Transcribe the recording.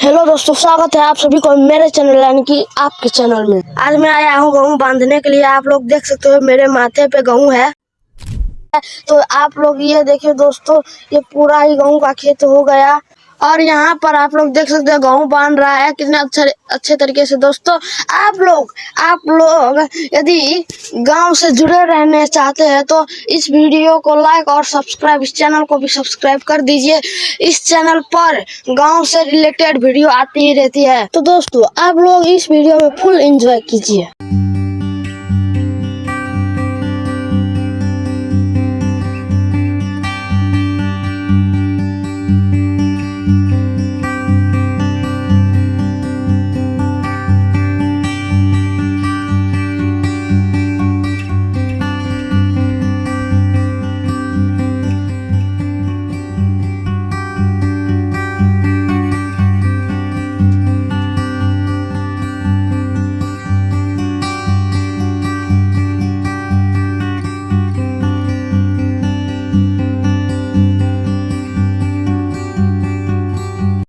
Hello दोस्तों, स्वागत है आप सभी को मेरे चैनल यानी कि आपके चैनल में। आज मैं आया हूँ गेहूँ बांधने के लिए। आप लोग देख सकते हो मेरे माथे पे गेहूँ है। तो आप लोग ये देखिए दोस्तों, ये पूरा ही गेहूँ का खेत हो गया और यहाँ पर आप लोग देख सकते हो गेहूँ बांध रहा है कितने अच्छे तरीके से। दोस्तों आप लोग यदि गांव से जुड़े रहने चाहते हैं तो इस वीडियो को लाइक और सब्सक्राइब, इस चैनल को भी सब्सक्राइब कर दीजिए। इस चैनल पर गांव से रिलेटेड वीडियो आती ही रहती है। तो दोस्तों आप लोग इस वीडियो में फुल एंजॉय कीजिए।